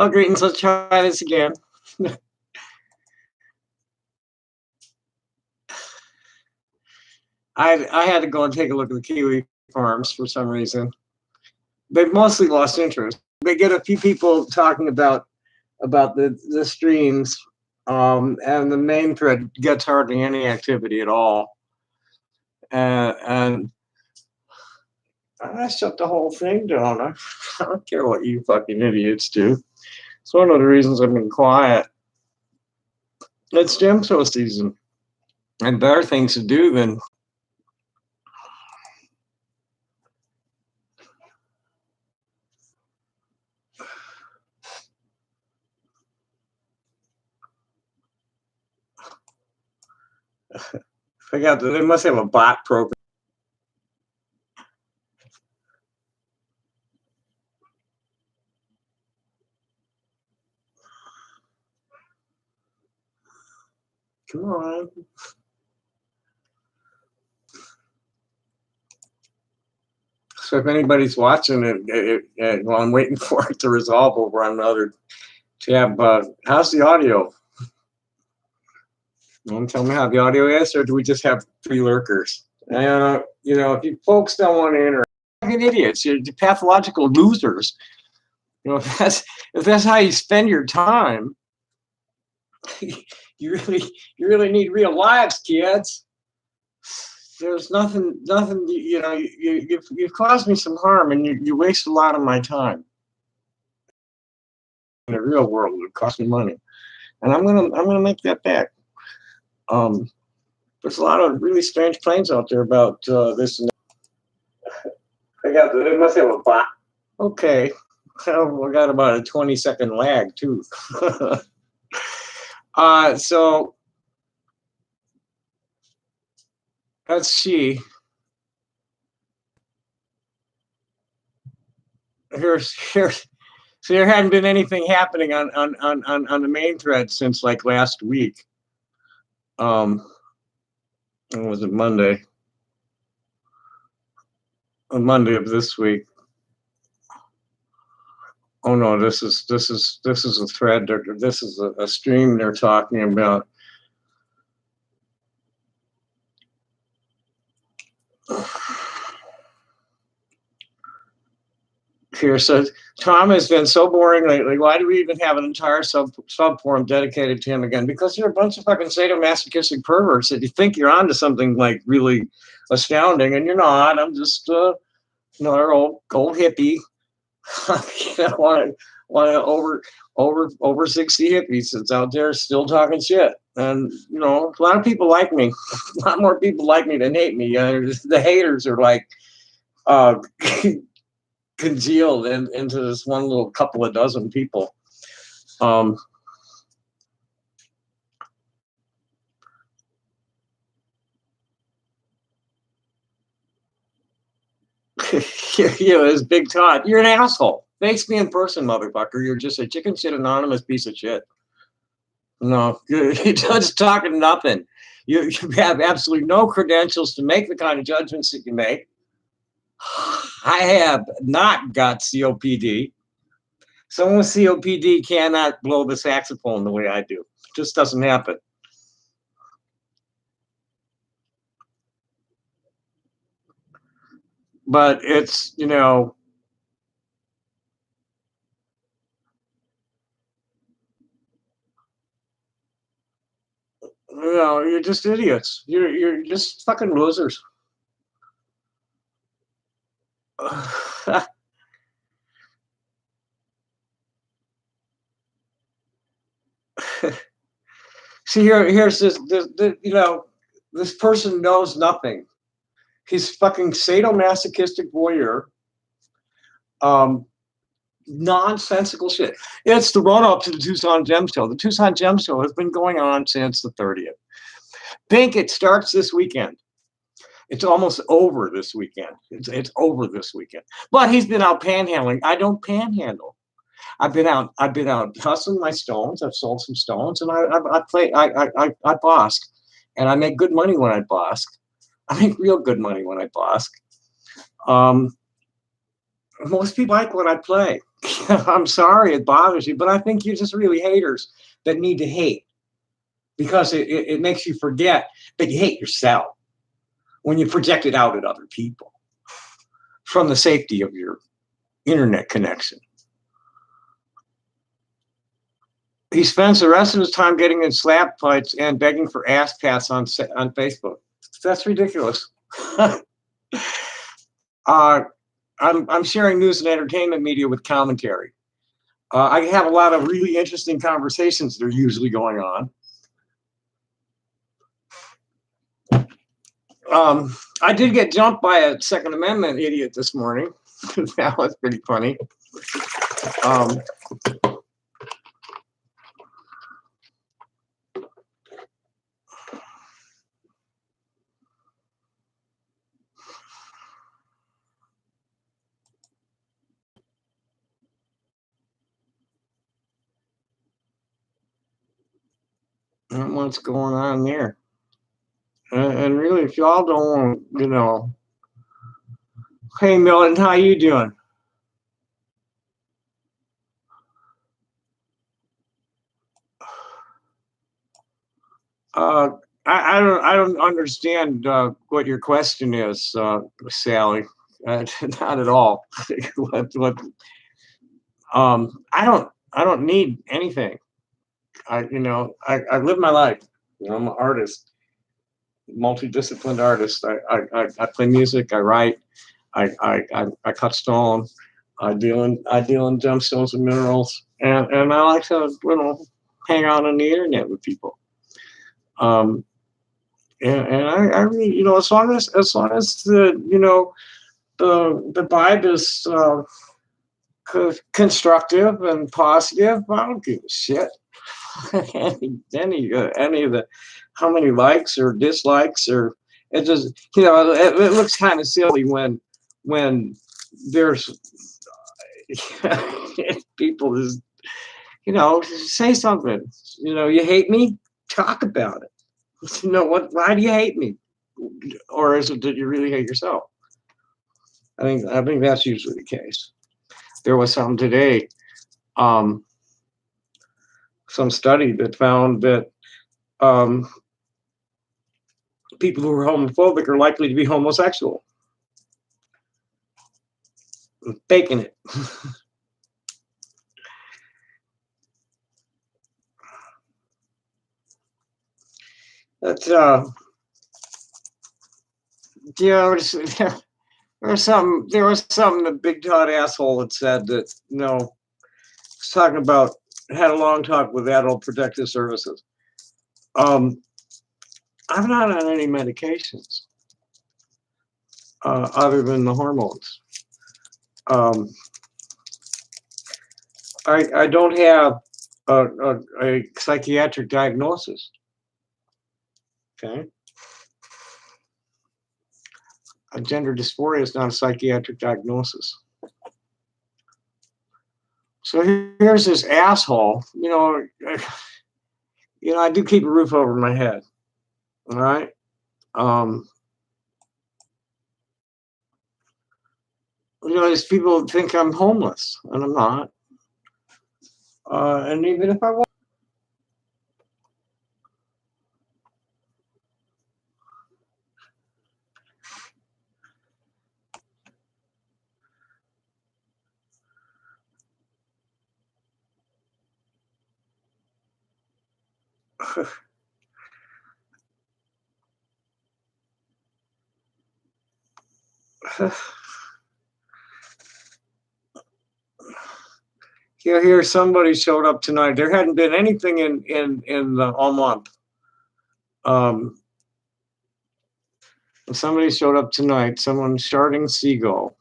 Oh, greetings. Let's try this again. I had to go and take a look at the kiwi farms for some reason. They've mostly lost interest. They get a few people talking about the streams, and the main thread gets hardly any activity at all. And I shut the whole thing down. I don't care what you fucking idiots do. It's one of the reasons I've been quiet. It's gem show season, and better things to do than I got. They must have a bot program. Come on. So if anybody's watching it, well, I'm waiting for it to resolve over on another tab. How's the audio? Tell me how the audio is, or do we just have 3 lurkers? You know, if you folks don't want to interact, fucking idiots, you're pathological losers. You know, if that's how you spend your time, you really need real lives, kids. There's nothing. You know, you've caused me some harm, and you waste a lot of my time. In the real world, it would cost me money, and I'm gonna make that back. There's a lot of really strange claims out there about this and that. They must have a bot. Okay, we got about a 20-second lag too. So let's see. Here's so there hadn't been anything happening on the main thread since like last week. When was it? Monday? On Monday of this week. Oh no, this is a thread. This is a stream they're talking about. Here says Tom has been so boring lately. Why do we even have an entire subforum dedicated to him again? Because you're a bunch of fucking sadomasochistic perverts that you think you're onto something like really astounding, and you're not. I'm just another old hippie. Want to over 60 hippies that's out there still talking shit. And you know, a lot of people like me. A lot more people like me than hate me. The haters are like congealed into this one little couple of dozen people. You know, this Big Todd. You're an asshole. Face me in person, motherfucker. You're just a chicken shit anonymous piece of shit. No, you're just talking nothing. You have absolutely no credentials to make the kind of judgments that you make. I have not got COPD. Someone with COPD cannot blow the saxophone the way I do. It just doesn't happen. But it's, you know, you're just idiots. You're just fucking losers. See, here's this, you know, this person knows nothing. He's fucking sadomasochistic voyeur. Nonsensical shit. It's the run-up to the Tucson Gem Show. The Tucson Gem Show has been going on since the 30th. Think it starts this weekend. It's almost over this weekend. It's over this weekend. But he's been out panhandling. I don't panhandle. I've been out hustling my stones. I've sold some stones, and I bosk, and I make good money when I bosk. I make real good money when I bosk. most people like what I play. I'm sorry it bothers you, but I think you're just really haters that need to hate because it makes you forget that you hate yourself when you project it out at other people from the safety of your internet connection. He spends the rest of his time getting in slap fights and begging for ass pats on Facebook. That's ridiculous. I'm sharing news and entertainment media with commentary. I have a lot of really interesting conversations that are usually going on. I did get jumped by a Second Amendment idiot this morning. That was pretty funny. I don't know what's going on there. And really, if y'all don't, hey Milton, how you doing? I don't understand what your question is, Sally. Not at all. I don't need anything. I live my life. I'm an artist, multidisciplined artist. I play music. I write. I cut stone. I deal in gemstones and minerals, and I like to hang out on the internet with people. And I really, as long as the the vibe is constructive and positive, I don't give a shit. any of the how many likes or dislikes, or it just it looks kind of silly when there's people just say something. You hate me, talk about it. Why do you hate me? Or is it that you really hate yourself? I think that's usually the case. There was something today, some study that found that people who are homophobic are likely to be homosexual. I'm faking it. That's there was something the big Todd asshole had said that was talking about, had a long talk with Adult Protective Services. I'm not on any medications other than the hormones. I don't have a psychiatric diagnosis. Okay. Gender dysphoria is not a psychiatric diagnosis. So here's this asshole, I do keep a roof over my head. All right. These people think I'm homeless, and I'm not. And even if I was, here somebody showed up tonight. There hadn't been anything in all month. And somebody showed up tonight. Someone sharding Seagull.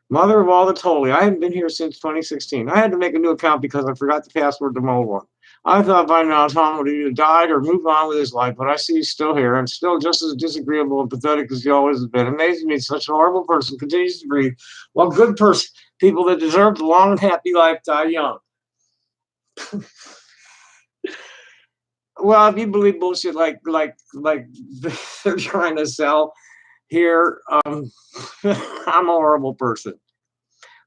Mother of all that's holy. I haven't been here since 2016. I had to make a new account because I forgot the password to my old one. I thought by now Tom would either died or move on with his life, but I see he's still here and still just as disagreeable and pathetic as he always has been. Amazing me, such a horrible person continues to breathe. Well, good person, people that deserve a long and happy life die young. Well, if you believe bullshit like they're trying to sell here, I'm a horrible person.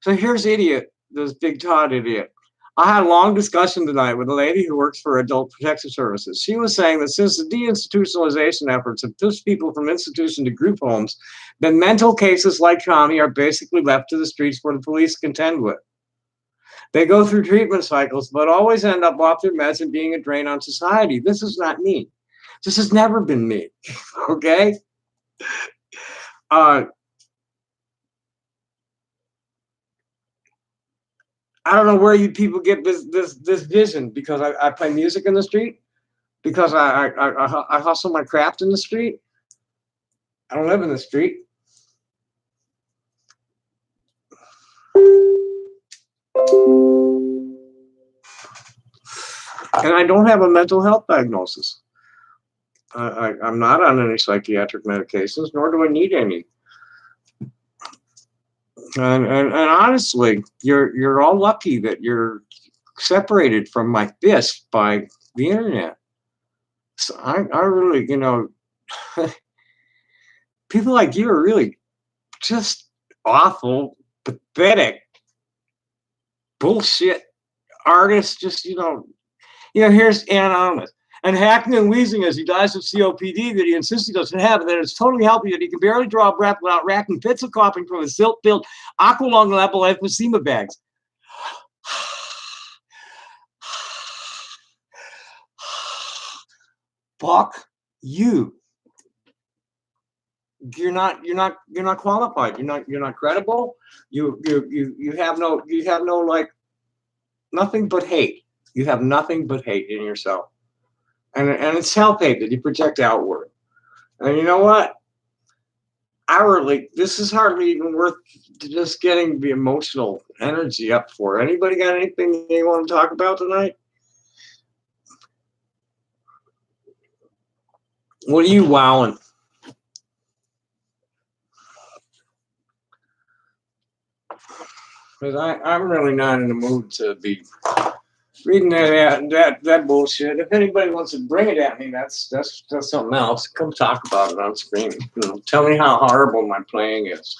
So here's idiot, this big Todd idiot. I had a long discussion tonight with a lady who works for Adult Protection Services. She was saying that since the deinstitutionalization efforts have pushed people from institution to group homes, then mental cases like Tommy are basically left to the streets for the police to contend with. They go through treatment cycles, but always end up off their meds and being a drain on society. This is not me. This has never been me. Okay? I don't know where you people get this vision, because I play music in the street, because I hustle my craft in the street. I don't live in the street. And I don't have a mental health diagnosis. I'm not on any psychiatric medications, nor do I need any. And honestly, you're all lucky that you're separated from my fist by the internet. So I really, people like you are really just awful, pathetic, bullshit artists. Just, here's Anonymous. And hacking and wheezing as he dies of COPD that he insists he doesn't have, and that it's totally healthy that he can barely draw a breath without racking fits of coughing from his silt-filled aqualung level emphysema bags. Fuck you. You're not qualified. You're not credible. You have no like nothing but hate. You have nothing but hate in yourself. And it's self-hate that you project outward. And you know what? This is hardly even worth just getting the emotional energy up for. Anybody got anything they want to talk about tonight? What are you wowing? Because I'm really not in the mood to be reading that bullshit. If anybody wants to bring it at me, that's something else. Come talk about it on screen. Tell me how horrible my playing is.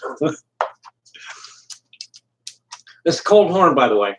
It's Cold Horn, by the way.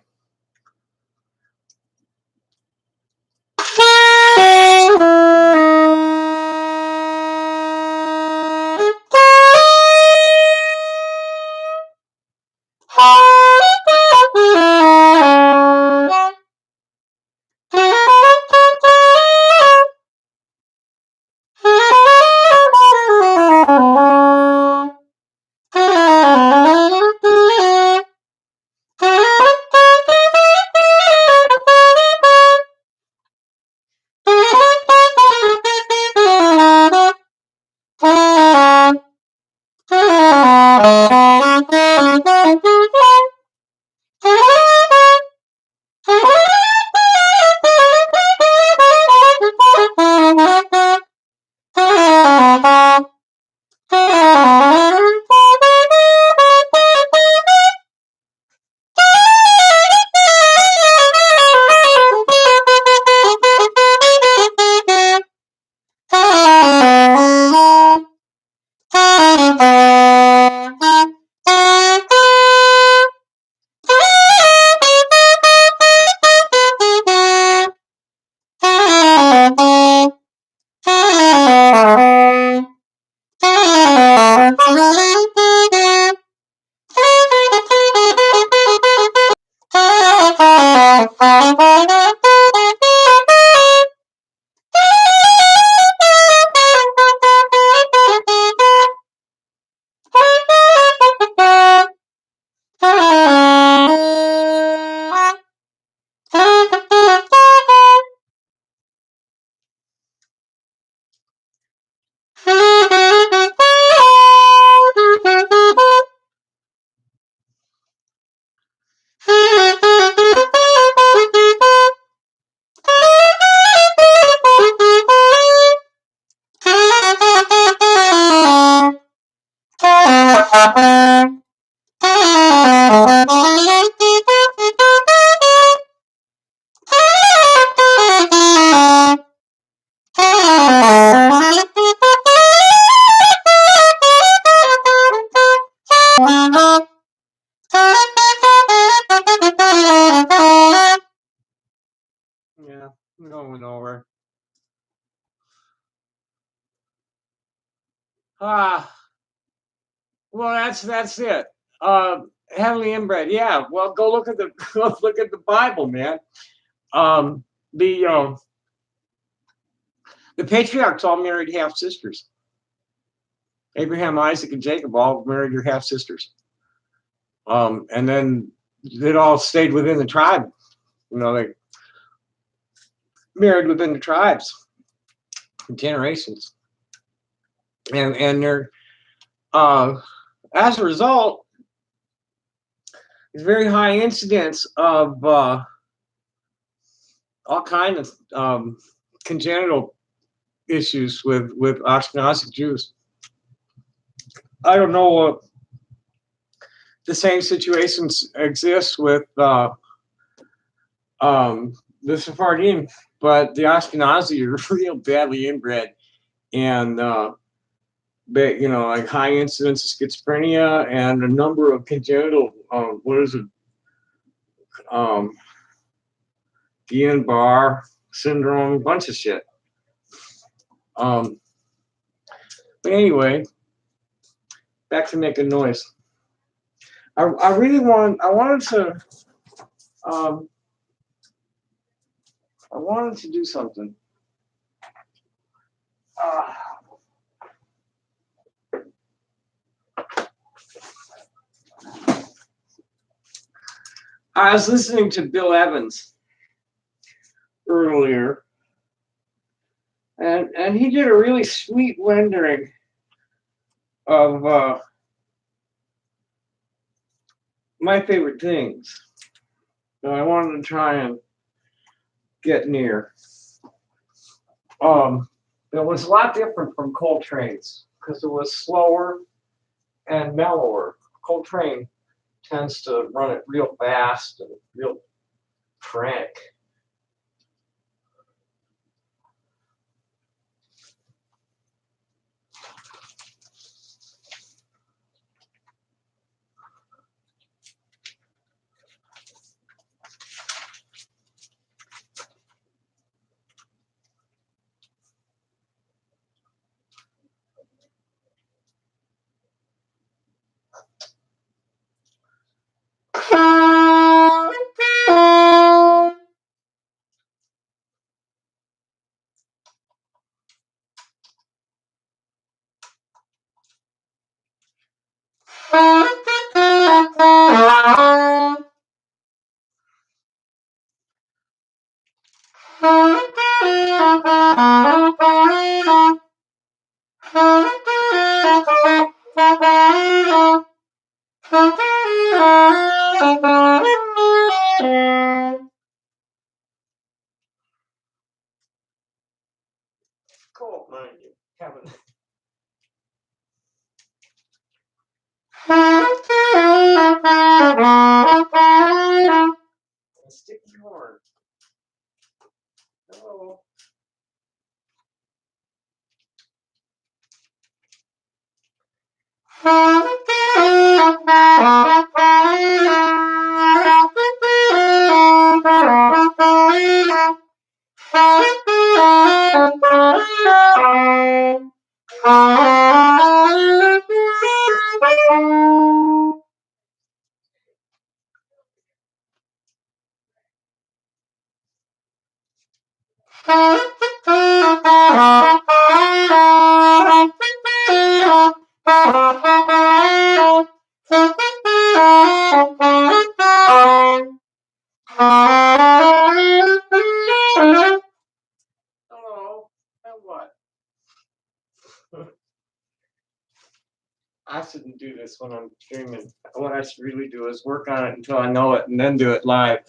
Going over. Ah, well, that's it. Heavily inbred. Yeah. Well, go look at the go look at the Bible, man. Um, the the patriarchs all married half sisters. Abraham, Isaac, and Jacob all married their half sisters. And then it all stayed within the tribe. They married within the tribes for generations, and they're as a result, there's very high incidence of all kinds of congenital issues with Ashkenazic Jews. I don't know what the same situations exist with the Sephardim, but the Ashkenazi are real badly inbred, and like high incidence of schizophrenia and a number of congenital Guillain-Barré syndrome, a bunch of shit. But anyway, back to making noise. I wanted to do something. I was listening to Bill Evans earlier, and he did a really sweet rendering of my favorite things. So I wanted to try and get near. It was a lot different from Coltrane's because it was slower and mellower. Coltrane tends to run it real fast and real frantic. Cool, mind you, Kevin. Sticky horn. Oh. Hello. And what? I shouldn't do this when I'm streaming. What I should really do is work on it until I know it and then do it live.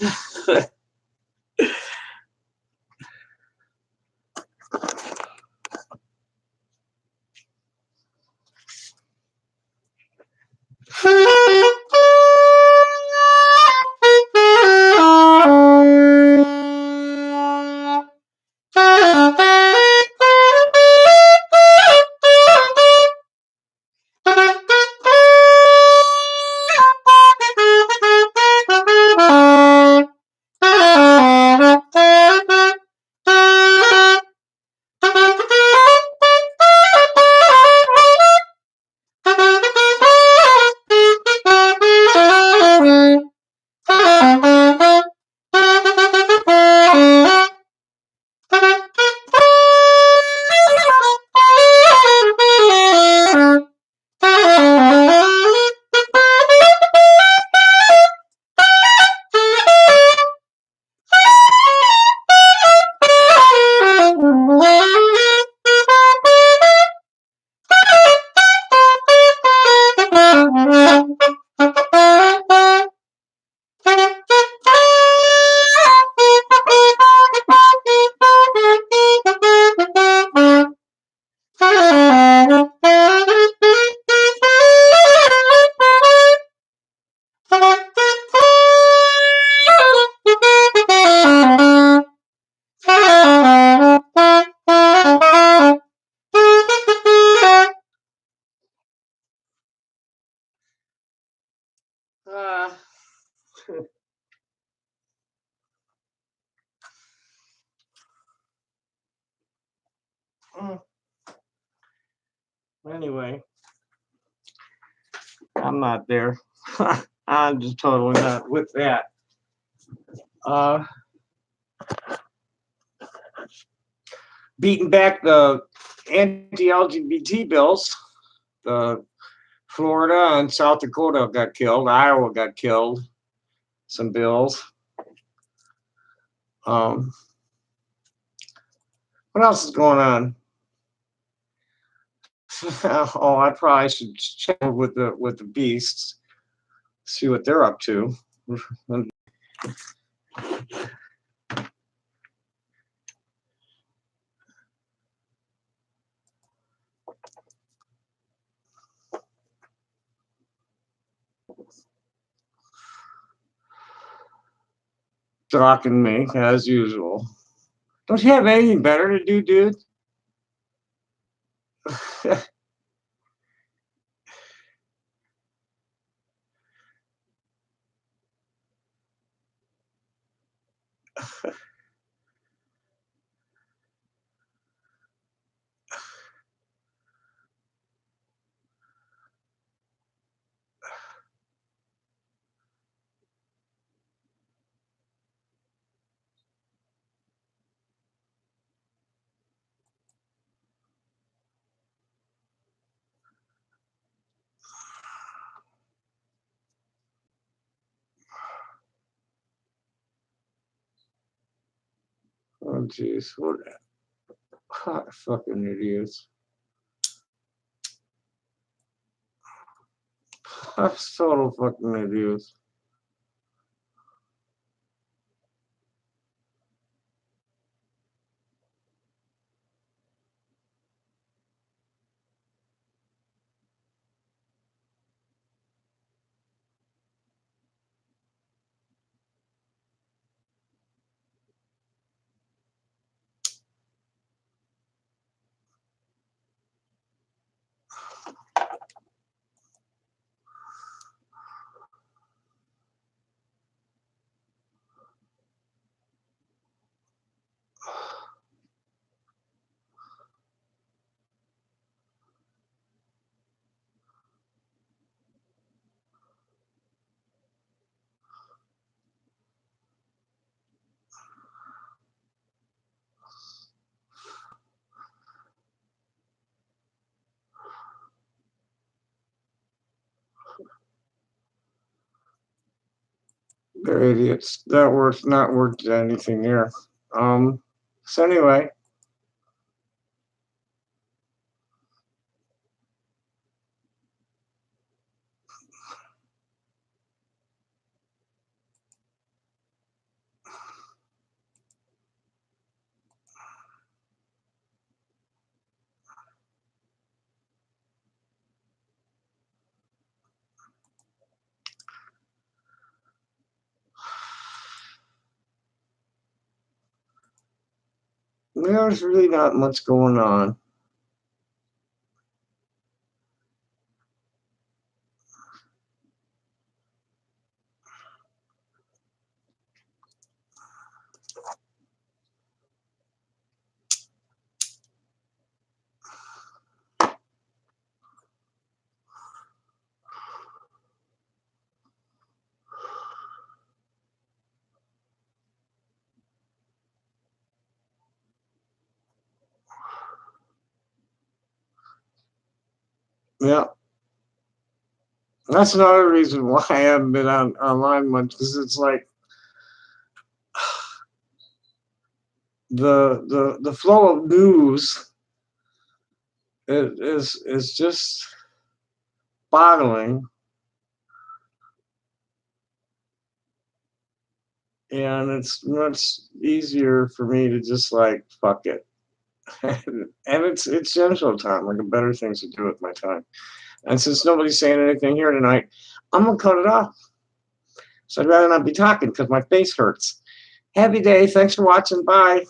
Uh, anyway, I'm not there. I'm just totally not with that. Uh, Beating back the anti-LGBT bills. The Florida and South Dakota got killed. Iowa got killed. Some bills. What else is going on? Oh, I probably should check with the beasts, see what they're up to. Stalking me as usual. Don't you have anything better to do, dude? Oh, jeez. What fucking idiots. Total fucking idiots. They're idiots. That worth not worth anything here. So anyway. There's really not much going on. Yeah. That's another reason why I haven't been online much, because it's like the flow of news is just boggling, and it's much easier for me to just like fuck it. And it's central time. I got better things to do with my time. And since nobody's saying anything here tonight, I'm gonna cut it off. So I'd rather not be talking because my face hurts. Happy day. Thanks for watching. Bye.